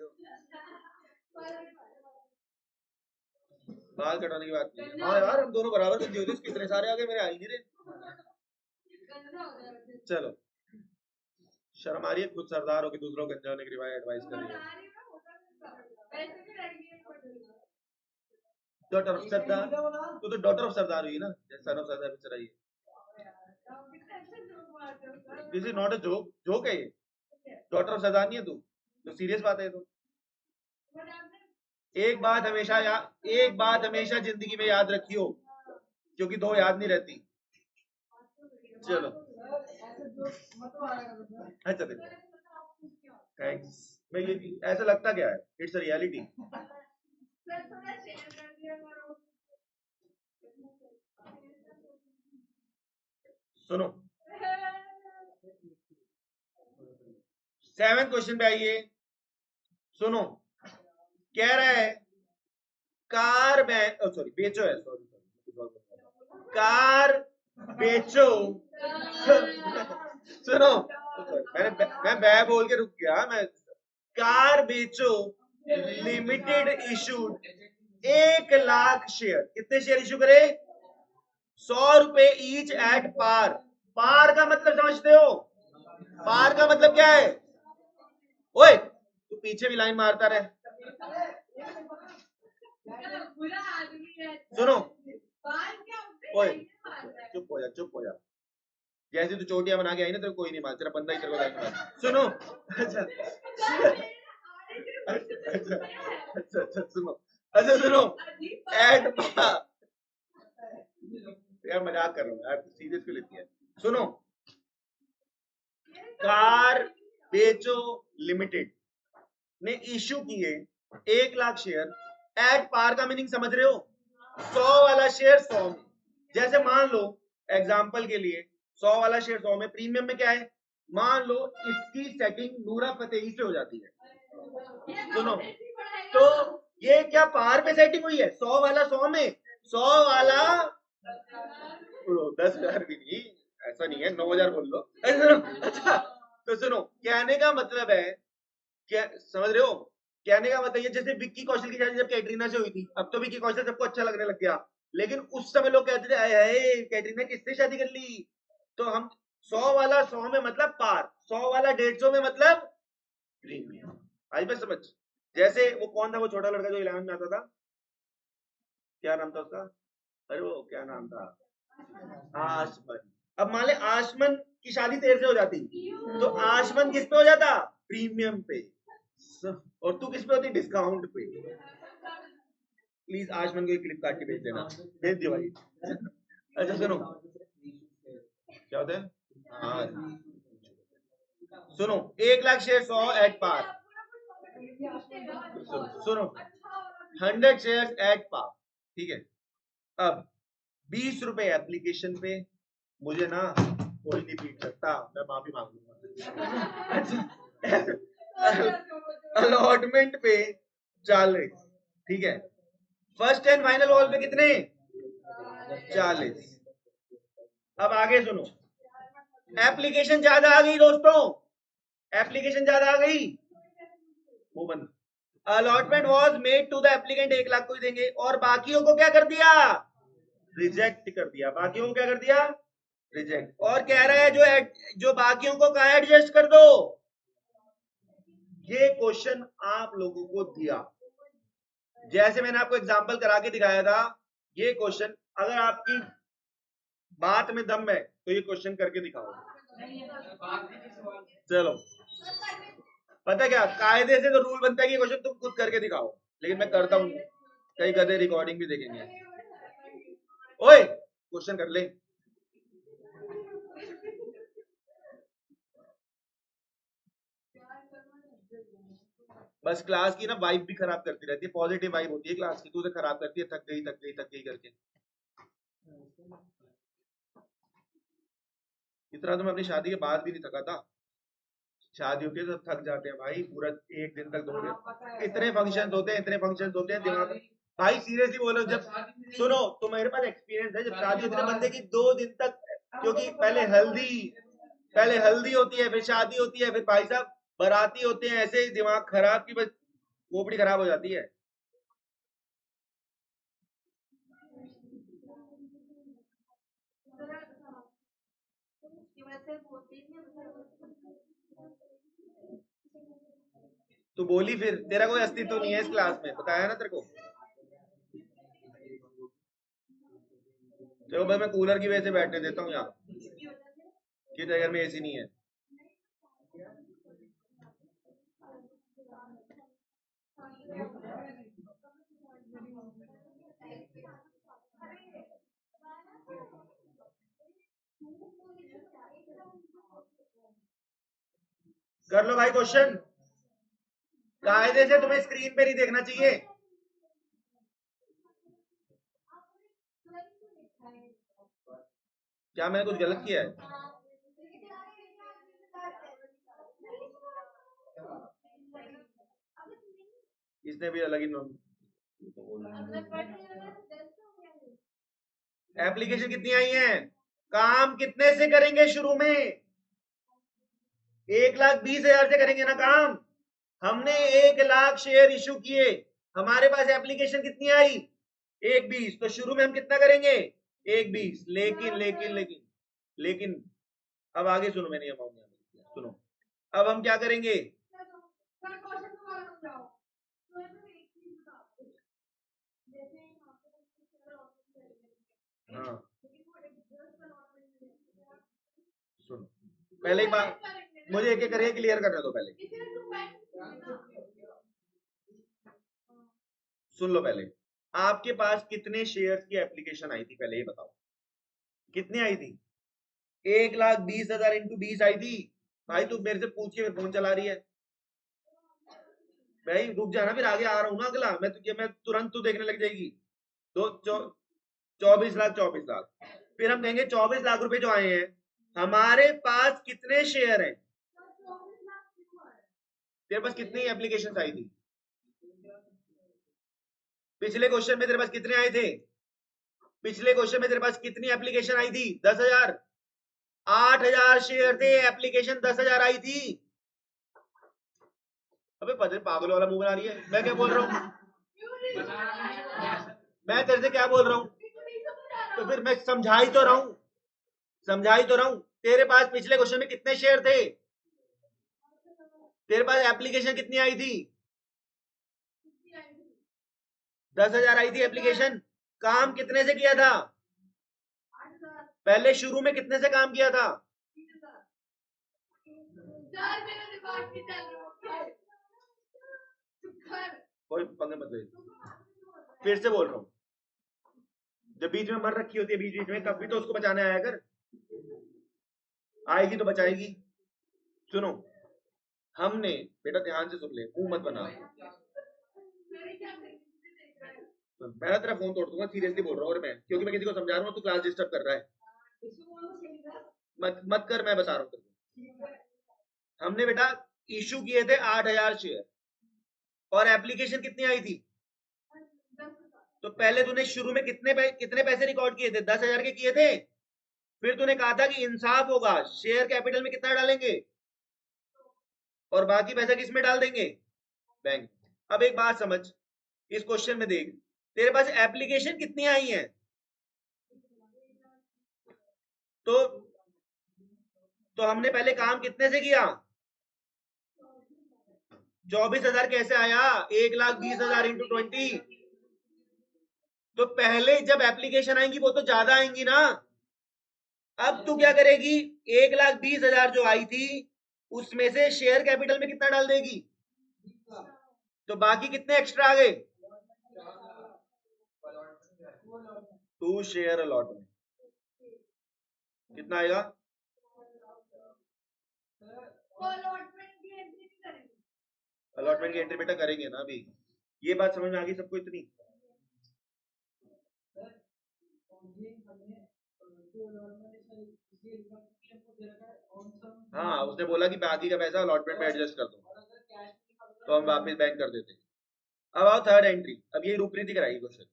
बाल कटाने की बात नहीं है। हाँ यार हम दोनों बराबर के ज्वेलर्स कितने सारे आ गए, मेरे आ ही नहीं रहे। चलो शर्म आ रही है, खुद सरदार होकर दूसरों को गंजा होने की एडवाइस कर रही है। डॉटर ऑफ सरदार, तू तो डॉटर ऑफ सरदार हुई ना, सन ऑफ सरदार पिक्चर आई है। This is not a joke, joke है ये, डॉटर ऑफ सरदार नहीं है तू, तो सीरियस बात है। तो एक बात हमेशा जिंदगी में याद रखियो, क्योंकि दो याद नहीं रहती। चलो अच्छा देखो, थैंक्स। मैं ये ऐसा लगता क्या है, इट्स अ रियलिटी। सुनो 7th क्वेश्चन पे आइए। सुनो, कह रहा है कार सॉरी बेचो है, सॉरी कार बेचो। सुनो मैं बोल के रुक गया। मैं कार बेचो लिमिटेड इशूड 1,00,000 शेयर। कितने शेयर इशू करे, 100 रुपए ईच एट पार। पार का मतलब समझते हो, पार का मतलब क्या है ओए, तू पीछे भी लाइन मारता रहे। सुनो, ओए चुप हो जा, चुप हो जा। जैसे तू चोटियां बना के आई ना, तेरे कोई नहीं मार, तेरा बंदा ही तेरे को लाइन मार। सुनो, अच्छा अच्छा सुनो, अच्छा सुनो, एट यार मजाक कर रहा हूँ यार, सीरियस क्यों लेती है। सुनो, कार बेचो लिमिटेड ने इश्यू किए 1 लाख शेयर एट पार का मीनिंग समझ रहे हो? 100 वाला शेयर 100 में, जैसे मान लो एग्जांपल के लिए 100 वाला शेयर 100 में, प्रीमियम में क्या है, मान लो इसकी सेटिंग नूरा फतेही से हो जाती है। सुनो, तो ये क्या पार पे सेटिंग हुई है? 100 वाला 100 में, 100 वाला 10,000 भी नहीं, ऐसा नहीं है, 9,000 बोल लो। अच्छा तो सुनो, कहने का मतलब है, क्या समझ रहे हो? कहने का मतलब ये, जैसे विक्की कौशल की शादी जब कैटरीना से हुई थी, अब तो विक्की कौशल सबको अच्छा लगने लग गया, लेकिन उस समय लोग कहते थे आए कैटरीना किससे शादी कर ली। तो हम 100 वाला 100 में मतलब पार, 100 वाला 150 में मतलब प्रीमियम। आज बस समझ। जैसे वो कौन था वो छोटा लड़का जो 11 में आता था, क्या नाम था उसका? अरे वो क्या नाम था, आशमन। अब मान ले आशमन की शादी तेरे से हो जाती, तो आशमन किस पे हो जाता? प्रीमियम पे। और तू किस पे होती? डिस्काउंट पे। प्लीज आशमन को क्लिप काट के भेज देना, भेज दियो भाई। अच्छा सुनो, क्या होता है? हाँ सुनो, 1 लाख शेयर 100 एट पार। सुनो, 100 शेयर एट पार, ठीक है। अब 20 रुपए एप्लीकेशन पे, मुझे ना कोई नहीं पीट सकता, मैं माफी मांग लूंगा। अलॉटमेंट पे 40, ठीक है। फर्स्ट एंड फाइनल वॉल पे कितने? 40। अब आगे सुनो, एप्लीकेशन ज्यादा आ गई दोस्तों, एप्लीकेशन ज्यादा आ गई, वो बंद। Allotment was made to the applicant, 1 lakh को ही देंगे, और बाकियों को क्या कर दिया? रिजेक्ट कर दिया। बाकियों को क्या कर दिया? रिजेक्ट। और कह रहा है जो बाकियों को कहा एडजस्ट कर दो। ये क्वेश्चन आप लोगों को दिया, जैसे मैंने आपको एग्जांपल करा के दिखाया था, ये क्वेश्चन अगर आपकी बात में दम है तो ये क्वेश्चन करके दिखाओ। चलो, पता क्या कायदे से तो रूल बनता है कि क्वेश्चन तुम खुद करके दिखाओ, लेकिन मैं करता हूं, कई गधे रिकॉर्डिंग भी देखेंगे। ओए क्वेश्चन कर ले। बस क्लास की ना वाइब भी खराब करती रहती है, पॉजिटिव वाइब होती है क्लास की, तू तो खराब करती है, थक गई थक गई थक गई करके। इतना तो मैं अपनी शादी के बाद भी नहीं थका था, शादी होती है तो थक जाते हैं भाई, पूरा 1 दिन तक 2 दिन, इतने फंक्शन होते हैं, इतने फंक्शन होते हैं, दिमाग भाई सीरियसली बोलो। जब सुनो तो मेरे पास एक्सपीरियंस है, जब शादी होती है बंदे की 2 दिन तक, क्योंकि पहले हल्दी होती है, फिर शादी होती है, फिर भाई साहब बाराती होते हैं, ऐसे ही दिमाग खराब की बस खोपड़ी खराब हो जाती है। तू बोली फिर, तेरा कोई अस्तित्व नहीं है इस क्लास में, बताया ना तेरे को। चलो भाई मैं कूलर की वजह से बैठने देता हूँ यहाँ, कि घर में एसी नहीं है। कर लो भाई क्वेश्चन, कायदे से तुम्हें स्क्रीन पे नहीं देखना चाहिए। क्या मैंने कुछ गलत किया है? इसने भी अलग ही एप्लीकेशन कितनी आई हैं? काम कितने से करेंगे शुरू में? 1,20,000 से करेंगे ना काम। हमने 1 लाख शेयर इशू किए, हमारे पास एप्लीकेशन कितनी आई? 1,20। तो शुरू में हम कितना करेंगे? 1,20। लेकिन अब आगे सुनो, मैंने अमाउंट सुनो, अब हम क्या करेंगे? हाँ सुनो, पहले एक बात मुझे एक एक करके क्लियर करने दो। पहले सुन लो, पहले आपके पास कितने शेयर्स की एप्लीकेशन आई थी, पहले ये बताओ कितनी आई थी? 1,20,000 इंटू 20 आई थी। भाई तू मेरे से पूछ के फोन चला रही है। भाई रुक जाना, फिर आगे आ रहा हूँ ना अगला। मैं तुरंत तू देखने लग जाएगी। 24 लाख 24 लाख, फिर हम कहेंगे 24 लाख रुपए जो आए हैं, हमारे पास कितने शेयर हैं? तेरे पास कितनी एप्लीकेशन आई थी? पिछले क्वेश्चन में तेरे पास कितने आए थे? पिछले क्वेश्चन में तेरे पास कितनी एप्लीकेशन आई थी? 10,000। 8,000 शेयर थे, एप्लीकेशन 10,000 आई थी। अबे पता पागल वाला मुंह बना रही है। मैं क्या बोल रहा हूँ? मैं तेरे से क्या बोल रहा हूँ? तो फिर मैं समझा ही तो रहा हूँ, समझा ही तो रहा हूँ। तेरे पास पिछले क्वेश्चन में कितने शेयर थे? तेरे पास एप्लीकेशन कितनी आई थी? 10,000 आई थी एप्लीकेशन। काम कितने से किया था? पहले शुरू में कितने से काम किया था? कोई पंगे मत ले, फिर से बोल रहा हूँ, जब बीच में मर रखी होती है बीच बीच में, तब भी तो उसको बचाने आया कर। आएगी तो बचाएगी। सुनो, हमने बेटा ध्यान से सुन ले, मुंह मत बना। मैं तेरा फोन तोड़ दूंगा, सीरियसली बोल रहा हूँ। और मैं क्योंकि मैं किसी को समझा रहा हूँ, तू क्लास डिस्टर्ब कर रहा है। मत मत कर, मैं बता रहा हूँ। हमने बेटा इशू किए थे 8,000 शेयर, और एप्लीकेशन कितनी आई थी? तो पहले तूने शुरू में कितने पैसे रिकॉर्ड किए थे? 10,000 के किए थे। फिर तूने कहा था कि इंसाफ होगा, शेयर कैपिटल में कितना डालेंगे और बाकी पैसा किस में डाल देंगे? बैंक। अब एक बात समझ, इस क्वेश्चन में देख, तेरे पास एप्लीकेशन कितनी आई हैं? तो हमने पहले काम कितने से किया? 24,000 कैसे आया? 1,20,000 इंटू 20। तो पहले जब एप्लीकेशन आएंगी वो तो ज्यादा आएंगी ना। अब तू क्या करेगी? 1,20,000 जो आई थी उसमें से शेयर कैपिटल में कितना डाल देगी? तो बाकी कितने एक्स्ट्रा आ गए? टू शेयर अलॉटमेंट कितना आएगा? अलॉटमेंट की एंट्री बेटा करेंगे ना अभी। ये बात समझ में आ गई सबको इतनी? हाँ, उसने बोला कि बाकी का पैसा अलॉटमेंट में एडजस्ट कर दो, तो हम वापस बैंक कर देते। अब आओ थर्ड एंट्री। अब ये रूपरीति कराई क्वेश्चन।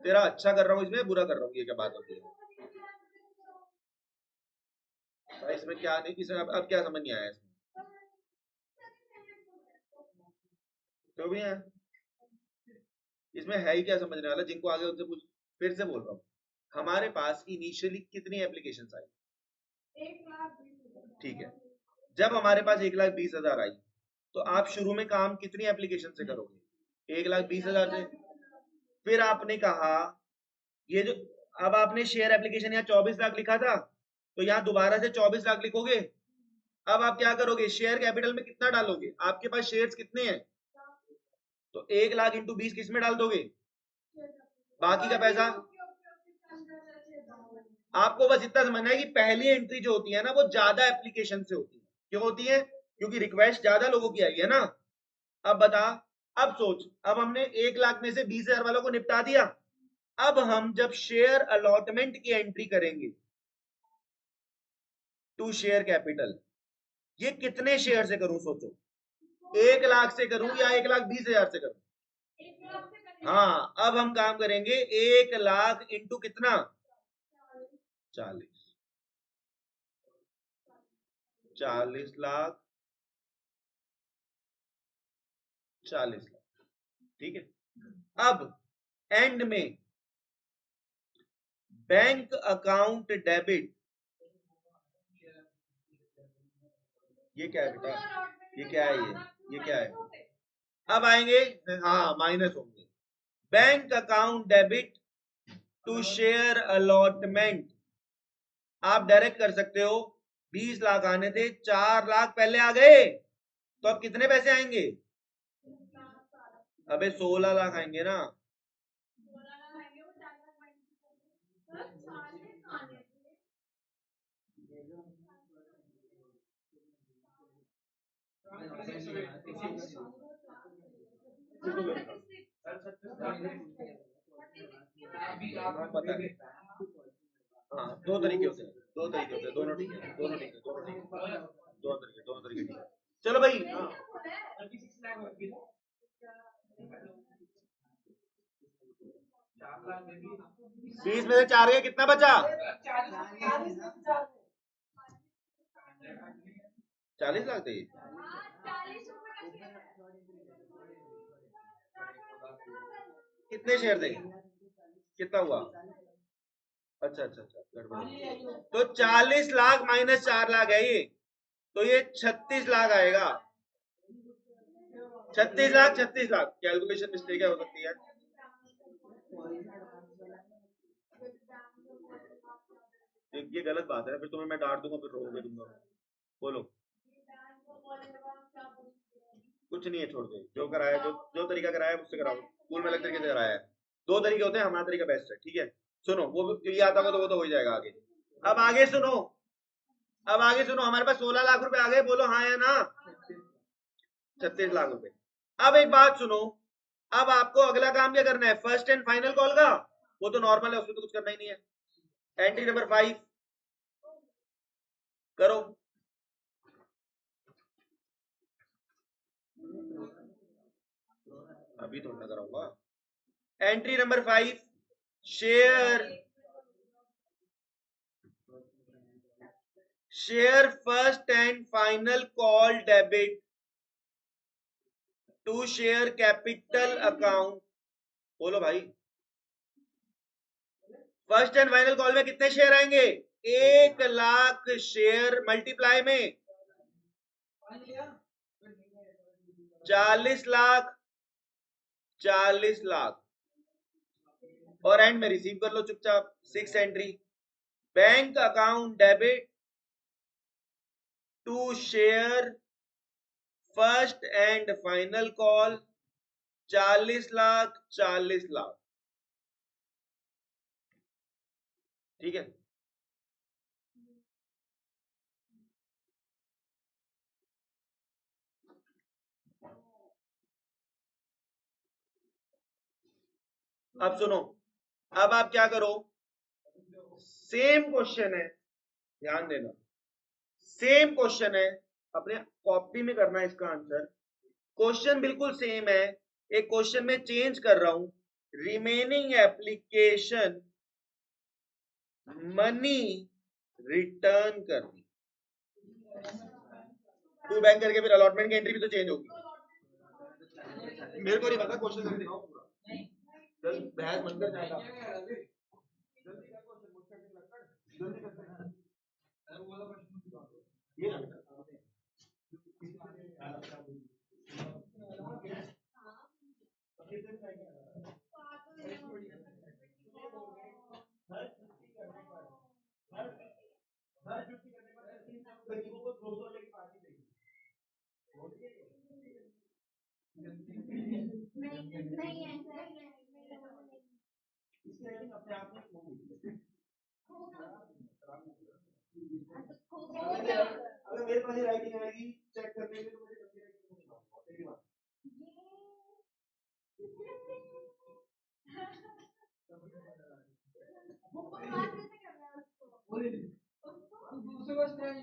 तेरा अच्छा कर रहा हूँ इसमें, बुरा कर रहा हूँ, ये क्या बात होती है भाई? इसमें क्या नहीं, इसमें अब क्या समझ नहीं आया इसमें? तो भी है इसमें, है ही क्या समझने वाला? जिनको आगे उनसे पूछ। फिर से बोल रहा हूँ, हमारे पास इनिशियली कितनी एप्लीकेशन आई? ठीक है, जब हमारे पास 1,20,000 आई, तो आप शुरू में काम कितनी एप्लीकेशन से करोगे? 1,20,000 से। फिर आपने कहा ये जो, अब आपने शेयर एप्लीकेशन यहाँ 24 लाख लिखा था, तो यहाँ दोबारा से 24 लाख लिखोगे। अब आप क्या करोगे? शेयर कैपिटल में कितना डालोगे? आपके पास शेयर्स कितने हैं? तो 1,00,000 इंटू 20 किस में डाल दोगे? बाकी का पैसा आपको बस इतना समझना है कि पहली एंट्री जो होती है ना, वो ज्यादा एप्लीकेशन से होती है। क्यों होती है? क्योंकि रिक्वेस्ट ज्यादा लोगों की आई है ना। अब बता, अब सोच, अब हमने 1,00,000 में से 20,000 वालों को निपटा दिया। अब हम जब शेयर अलॉटमेंट की एंट्री करेंगे टू शेयर कैपिटल, ये कितने शेयर से करूं? सोचो, 1,00,000 से करूं या 1,20,000 से करूं? हाँ, अब हम काम करेंगे 1,00,000 इंटू कितना? 40। 40 लाख, 40 लाख, ठीक है। अब एंड में बैंक अकाउंट डेबिट, ये क्या है बेटा? ये क्या है? ये क्या है? अब आएंगे, हाँ माइनस होंगे। Bank account debit to share allotment, आप डायरेक्ट कर सकते हो। 20 लाख आने थे, 4 लाख पहले आ गए, तो अब कितने पैसे आएंगे? अबे 16 लाख आएंगे ना। पता है, हाँ दो तरीके होते हैं, दोनों ठीक है, दोनों ठीक है, दोनों तरीके ठीक है। चलो भाई, 20 में से 4 गए, कितना बचा? 40 लाख थे। कितने शेयर थे? कितना हुआ? अच्छा अच्छा अच्छा, गड़बड़। तो 40 लाख माइनस 4 लाख है ये, तो ये 36 लाख आएगा। 36 लाख, 36 लाख, कैलकुलेशन मिस्टेक हो सकती है। ये गलत बात है, फिर तुम्हें मैं डांट दूंगा, फिर रोओगे तुम दोनों। बोलो। कुछ नहीं है, छोड़ दो। जो कराया, जो तरीका कराया मुझसे कराओ। स्कूल में अलग तरीके से कराया है। 2 तरीके होते हैं, हमारा तरीका बेस्ट है, ठीक है। सुनो, वो ये आता होगा तो वो तो हो ही जाएगा आगे। अब आगे सुनो, हमारे पास 16 लाख रुपए आ गए, बोलो हाँ या ना। 36 लाख रुपए। अब एक बात सुनो, अब आपको अगला काम क्या करना है? फर्स्ट एंड फाइनल कॉल का, वो तो नॉर्मल है, उसमें तो कुछ करना ही नहीं है। एंट्री नंबर 5 करो। अभी थोड़ा कराऊंगा। Entry number 5, share first and final call debit to share capital account. बोलो भाई, फर्स्ट एंड फाइनल कॉल में कितने शेयर आएंगे? 1 लाख शेयर मल्टीप्लाई में 40 लाख, 40 लाख, और एंड में रिसीव कर लो चुपचाप। 6 entry, bank account debit to share first and final call 40 lakh, 40 lakh, ठीक है। अब सुनो, अब आप क्या करो, सेम क्वेश्चन है, ध्यान देना, सेम क्वेश्चन है, अपने कॉपी में करना है इसका आंसर। क्वेश्चन बिल्कुल सेम है, एक क्वेश्चन में चेंज कर रहा हूं। रिमेनिंग एप्लीकेशन मनी रिटर्न करनी, टू बैंक करके फिर अलॉटमेंट की एंट्री भी तो चेंज होगी। मेरे को नहीं पता, क्वेश्चन करके दिखाओ पूरा, जल्दी बहस मत कर जाएगा। जल्दी कर क्वेश्चन, मुझसे नहीं लगता, जल्दी करते हैं ये गरीबों को 200 रुपए की पार्टी देगी। अपने आप में अगर मेरे पास राइटिंग आएगी चेक करने के लिए, तो मुझे कभी राइटिंग नहीं मालूम, पहली बात। दूसरे को स्टाइल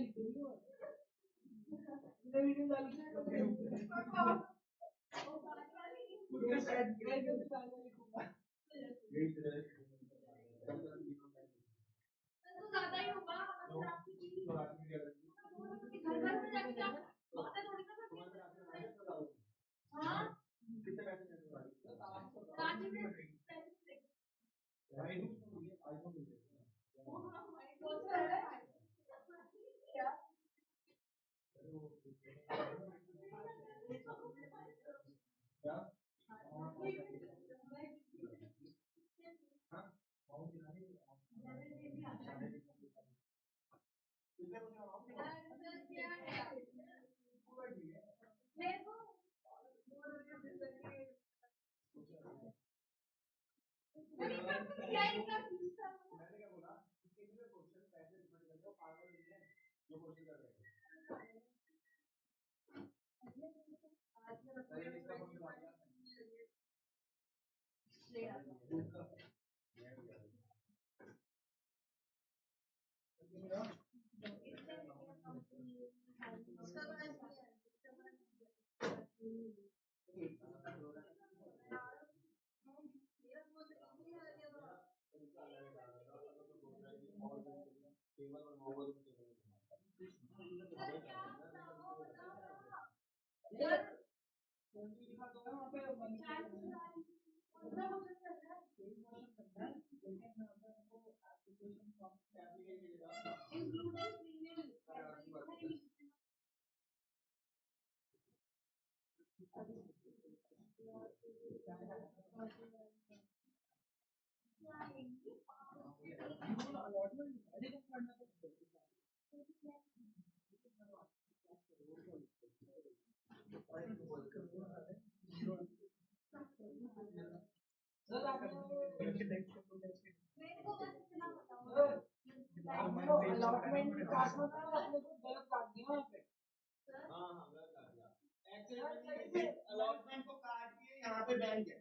अलॉटमेंट को काट दिए, यहाँ पे बैंक है,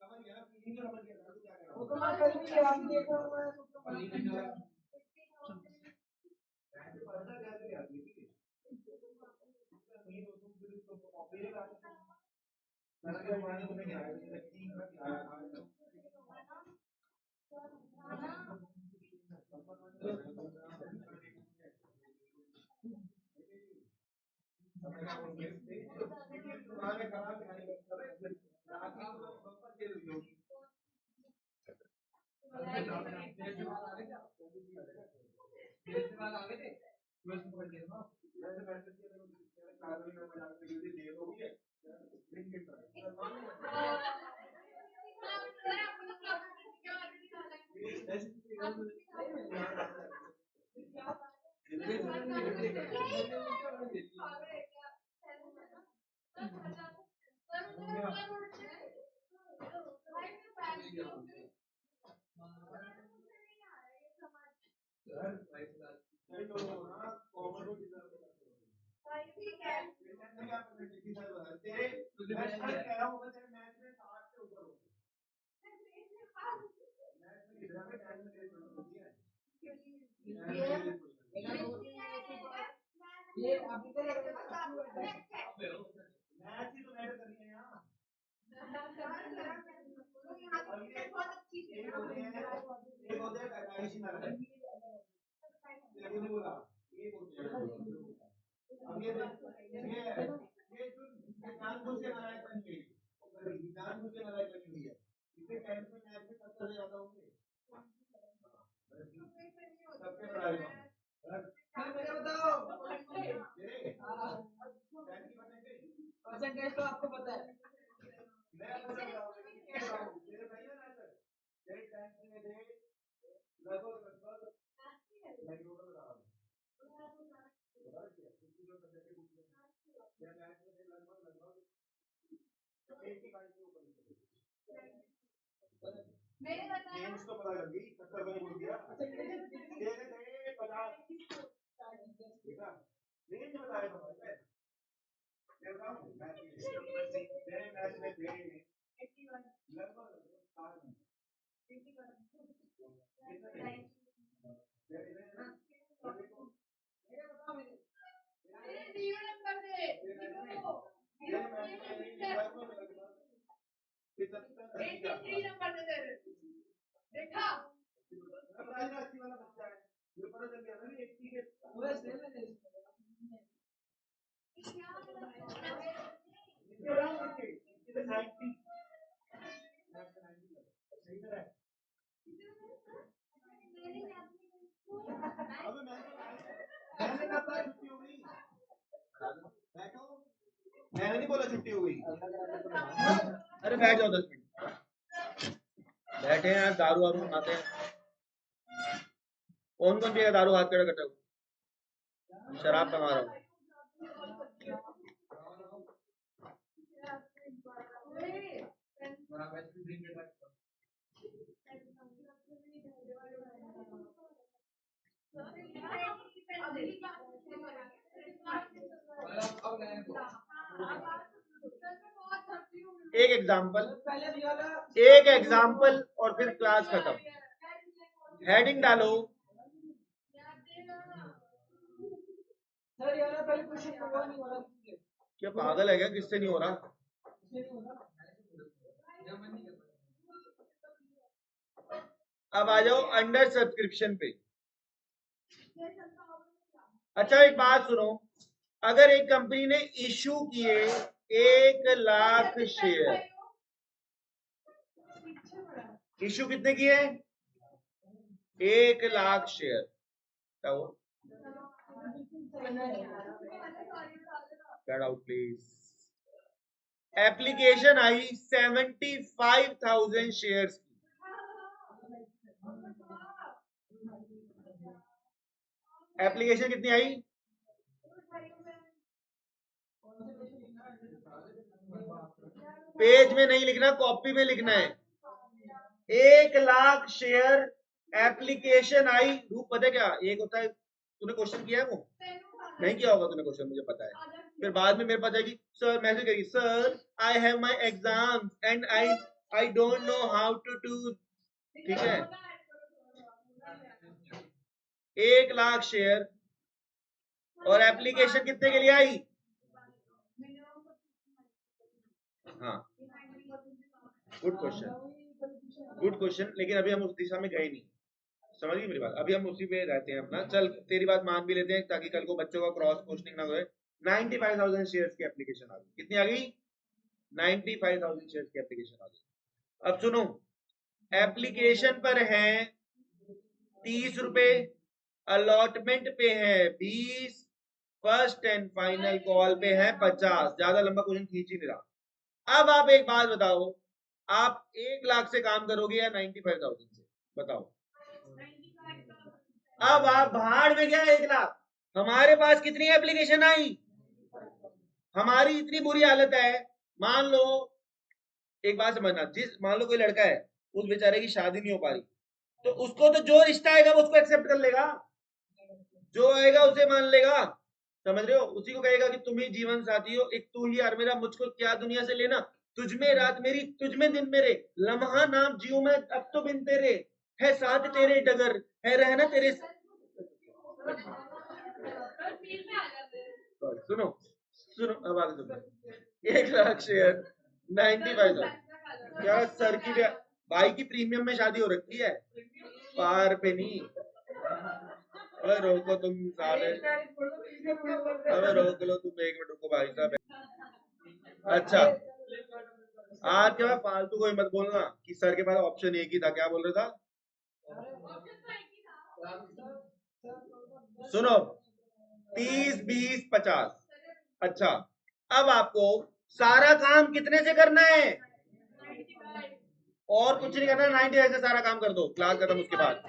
समझ गया ना? फीलिंग समझ गया ना? क्या कर रहा हूँ? तो मैं कल भी याद देख रहा हूँ, मैं तो पता कैसे याद है? ठीक है, मैंने क्या मायने तुम्हें क्या है? तीन का क्या है? तुम्हारे खराब ये अभी तो मैथ ही तो मैटर कर रही है यहाँ। एक होता है पैदाइशी नरक, बोला एक होता है। अब ये जानबूझ के नालायक बनी गई, जानबूझ के नालायक बनी हुई है। इसे 10th में मैथ में 70 से ज्यादा होंगे सबके पढ़ाई में। बताओ परसेंटेज तो आपको पता है। मैं तेरे भाई ना तेरे 10th में थे लगभग रेंज तो पता लग गई, 70 को बोल दिया तेरे थे 50 बेटा, रेंज बताया था भाई मैं तेरे मैच में थे लगभग 60 देखा राजराष्ट्री वाला बच्चा है, ये पता चल गया ना 80 के मैंने कहा छुट्टी हो गई बैठो मैंने नहीं बोला छुट्टी हो गई। अरे बैठ जाओ 10 मिनट, बैठे हैं यार, दारू वारू खाते हैं। कौन कौन पिएगा दारू? हाथ खड़ा करता हूँ, शराब कमा रहा हूँ। एक एग्जाम्पल और फिर क्लास खत्म। हेडिंग डालो। क्या पागल है क्या? किससे नहीं हो रहा? अब आ जाओ अंडर सब्सक्रिप्शन पे। अच्छा एक बात सुनो, अगर एक कंपनी ने इशू किए 1,00,000 शेयर, इशू कितने किए? 1,00,000 शेयर। क्या हो? Get out please. Application I 75,000 shares की। एप्लीकेशन कितनी आई? पेज में नहीं लिखना, कॉपी में लिखना है। 1,00,000 शेयर एप्लीकेशन आई। रूप पता है क्या एक होता है? तूने क्वेश्चन किया है वो? नहीं किया होगा तूने क्वेश्चन, मुझे पता है। फिर बाद में मेरे पास आएगी, सर मैसेज करेगी, sir I have my exam and I don't know how to do. ठीक है, 1,00,000 शेयर और एप्लीकेशन कितने के लिए आई? हाँ, गुड क्वेश्चन, लेकिन अभी हम उस दिशा में गए नहीं। समझ गई मेरी बात? अभी हम उसी पे रहते हैं अपना। चल तेरी बात मान भी लेते हैं ताकि कल को बच्चों का क्रॉस क्वेश्चनिंग ना होए। 95,000 शेयर्स की एप्लीकेशन आ गई। कितनी आ गई? 95,000 शेयर्स की एप्लीकेशन आ गई। अब सुनो, एप्लीकेशन पर है 30 रुपए, अलॉटमेंट पे है 20, फर्स्ट एंड फाइनल कॉल पे है 50। ज्यादा लंबा क्वेश्चन खींच ही नहीं रहा। अब आप एक बात बताओ, आप 1,00,000 से काम करोगे या 95,000 से? बताओ। अब आप भाड़ में गया 1,00,000। हमारे पास कितनी एप्लीकेशन आई? हमारी इतनी बुरी हालत है, मान लो एक बात समझना, मान लो कोई लड़का है, उस बेचारे की शादी नहीं हो पा रही, तो उसको तो जो रिश्ता आएगा वो उसको एक्सेप्ट कर लेगा, जो आएगा उसे मान लेगा। समझ रहे हो? उसी को कहेगा कि तुम ही जीवन साथी हो, एक तू ही यार मेरा, मुझको क्या दुनिया से लेना, तुझ में रात मेरी, तुझ में दिन मेरे, लम्हा नाम जियो मैं अब तो बिन तेरे, है साथ तेरे डगर, है रहना तेरे। सुनो सुनो, अब आगे सुनो। 1,00,000 शेयर, 95,000। क्या सर की भाई की प्रीमियम में शादी हो रखी है, पार पे नहीं। अरे रोको तुम साले, अरे रोक लो तुम, 1 मिनट रुको भाई साहब। अच्छा आज के बाद फालतू कोई मत बोलना कि सर के पास ऑप्शन एक ही था। क्या बोल रहा था? सुनो, 30, 20, 50। अच्छा अब आपको सारा काम कितने से करना है? और कुछ नहीं करना, 95 से सारा काम कर दो, क्लास खत्म उसके बाद।